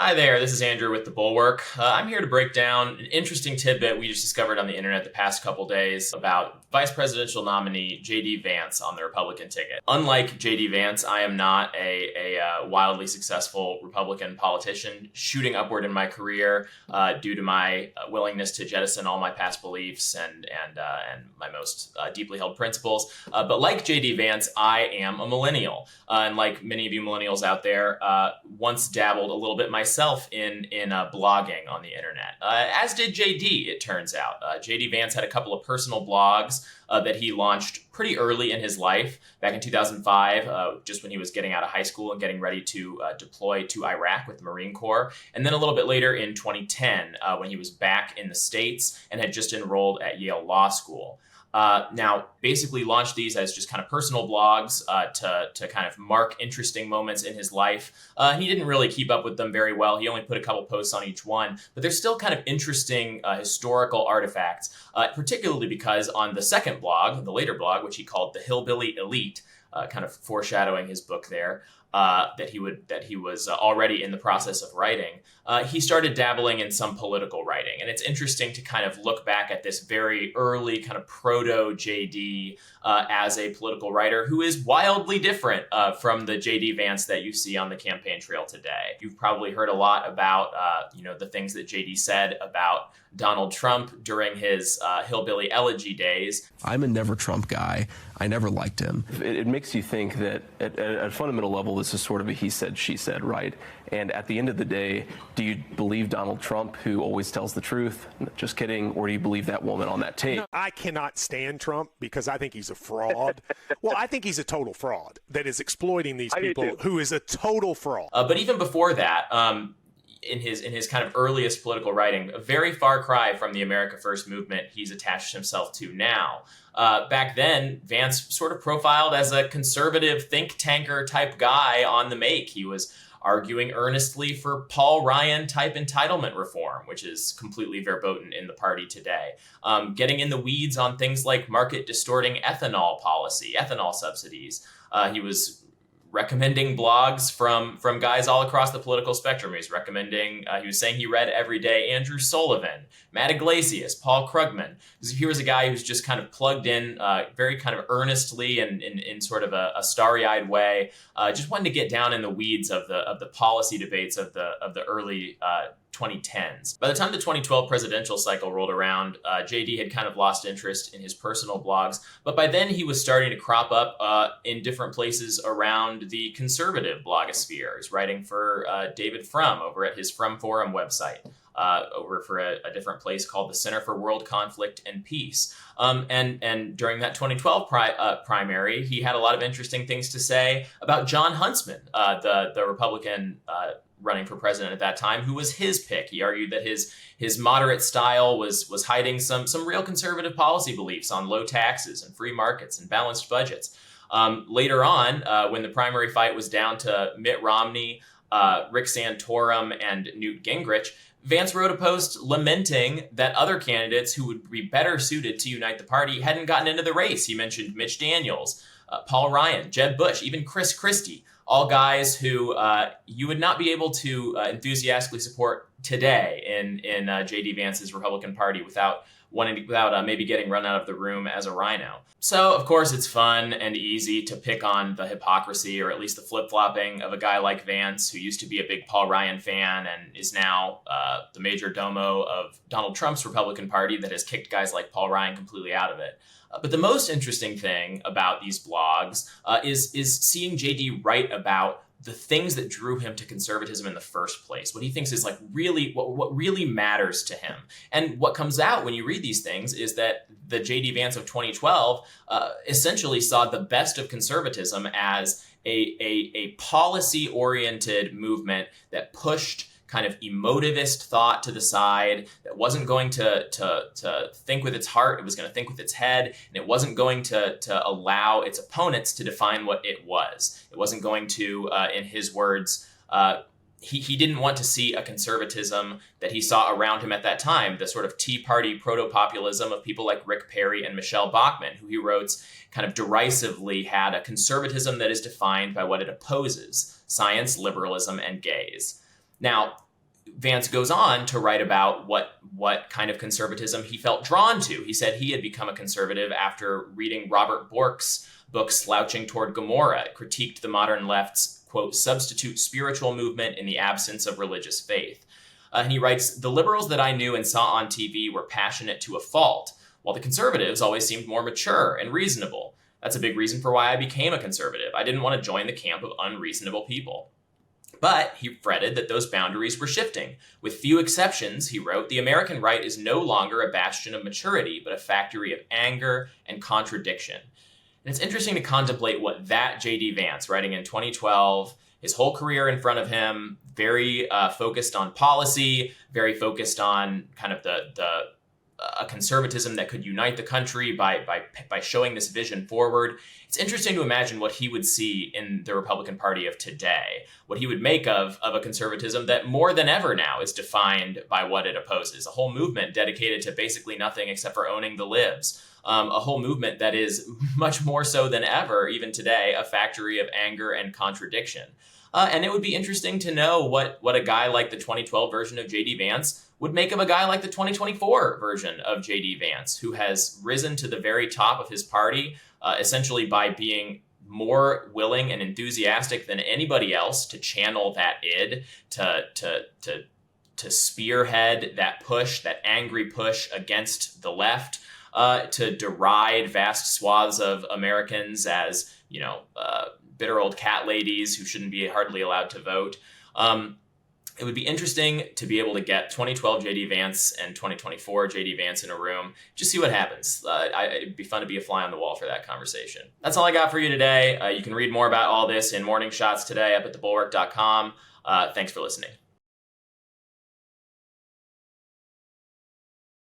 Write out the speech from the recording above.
Hi there, this is Andrew with the Bulwark. I'm here to break down an interesting tidbit we just discovered on the internet the past couple days about vice presidential nominee J.D. Vance on the Republican ticket. Unlike J.D. Vance, I am not a wildly successful Republican politician shooting upward in my career due to my willingness to jettison all my past beliefs and my most deeply held principles. But like J.D. Vance, I am a millennial. And like many of you millennials out there, once dabbled a little bit myself in blogging on the internet, as did JD, it turns out. JD Vance had a couple of personal blogs that he launched pretty early in his life, back in 2005, just when he was getting out of high school and getting ready to deploy to Iraq with the Marine Corps. And then a little bit later in 2010, when he was back in the States and had just enrolled at Yale Law School. Now, basically launched these as just kind of personal blogs to kind of mark interesting moments in his life. He didn't really keep up with them very well. He only put a couple posts on each one, but they're still kind of interesting historical artifacts, particularly because on the second blog, the later blog, which he called The Hillbilly Elite, kind of foreshadowing his book there, that he was already in the process of writing, he started dabbling in some political writing. And it's interesting to kind of look back at this very early kind of proto JD as a political writer who is wildly different from the JD Vance that you see on the campaign trail today. You've probably heard a lot about the things that JD said about Donald Trump during his hillbilly elegy days. I'm a never Trump guy. I never liked him. It makes you think that at a fundamental level, this is sort of a he said, she said, right? And at the end of the day, do you believe Donald Trump, who always tells the truth? Just kidding. Or do you believe that woman on that tape? I cannot stand Trump because I think he's a fraud. Well, I think he's a total fraud that is exploiting these people, who is a total fraud. But even before that, in his kind of earliest political writing, a very far cry from the America First movement he's attached himself to now. Back then, Vance sort of profiled as a conservative think tanker type guy on the make. He was arguing earnestly for Paul Ryan type entitlement reform, which is completely verboten in the party today. Getting in the weeds on things like market distorting ethanol policy, ethanol subsidies. He was recommending blogs from guys all across the political spectrum. He was saying he read every day Andrew Sullivan, Matt Iglesias, Paul Krugman. He was a guy who's just kind of plugged in very kind of earnestly and in sort of a starry-eyed way, just wanted to get down in the weeds of the policy debates of the early 2010s. By the time the 2012 presidential cycle rolled around, JD had kind of lost interest in his personal blogs, but by then he was starting to crop up in different places around the conservative blogosphere. He's writing for David Frum over at his Frum Forum website, over for a different place called the Center for World Conflict and Peace. And during that 2012 primary, he had a lot of interesting things to say about John Huntsman, the Republican running for president at that time, who was his pick. He argued that his moderate style was hiding some real conservative policy beliefs on low taxes and free markets and balanced budgets. Later on, when the primary fight was down to Mitt Romney, Rick Santorum, and Newt Gingrich, Vance wrote a post lamenting that other candidates who would be better suited to unite the party hadn't gotten into the race. He mentioned Mitch Daniels, Paul Ryan, Jeb Bush, even Chris Christie, all guys who you would not be able to enthusiastically support today in J.D. Vance's Republican Party without maybe getting run out of the room as a rhino. So, of course, it's fun and easy to pick on the hypocrisy, or at least the flip-flopping, of a guy like Vance, who used to be a big Paul Ryan fan and is now the major domo of Donald Trump's Republican Party that has kicked guys like Paul Ryan completely out of it. But the most interesting thing about these blogs is seeing JD write about the things that drew him to conservatism in the first place, what he thinks is like really what really matters to him. And what comes out when you read these things is that the JD Vance of 2012 essentially saw the best of conservatism as a policy-oriented movement that pushed kind of emotivist thought to the side, that wasn't going to think with its heart, it was going to think with its head, and it wasn't going to allow its opponents to define what it was. It wasn't going to, in his words, he didn't want to see a conservatism that he saw around him at that time, the sort of Tea Party proto-populism of people like Rick Perry and Michelle Bachmann, who he wrote kind of derisively had a conservatism that is defined by what it opposes: science, liberalism, and gays. Now, Vance goes on to write about what kind of conservatism he felt drawn to. He said he had become a conservative after reading Robert Bork's book Slouching Toward Gomorrah. It critiqued the modern left's, quote, substitute spiritual movement in the absence of religious faith. And he writes, the liberals that I knew and saw on TV were passionate to a fault, while the conservatives always seemed more mature and reasonable. That's a big reason for why I became a conservative. I didn't want to join the camp of unreasonable people. But he fretted that those boundaries were shifting. With few exceptions, he wrote, the American right is no longer a bastion of maturity, but a factory of anger and contradiction. And it's interesting to contemplate what that J.D. Vance, writing in 2012, his whole career in front of him, very focused on policy, very focused on kind of a conservatism that could unite the country by showing this vision forward. It's interesting to imagine what he would see in the Republican Party of today, what he would make of a conservatism that more than ever now is defined by what it opposes, a whole movement dedicated to basically nothing except for owning the libs, a whole movement that is much more so than ever, even today, a factory of anger and contradiction. And it would be interesting to know what a guy like the 2012 version of J.D. Vance would make of a guy like the 2024 version of J.D. Vance, who has risen to the very top of his party, essentially by being more willing and enthusiastic than anybody else to channel that id, to spearhead that push, that angry push against the left, to deride vast swaths of Americans as, bitter old cat ladies who shouldn't be hardly allowed to vote. It would be interesting to be able to get 2012 J.D. Vance and 2024 J.D. Vance in a room, just see what happens. It'd be fun to be a fly on the wall for that conversation. That's all I got for you today. You can read more about all this in Morning Shots today up at thebulwark.com. Thanks for listening.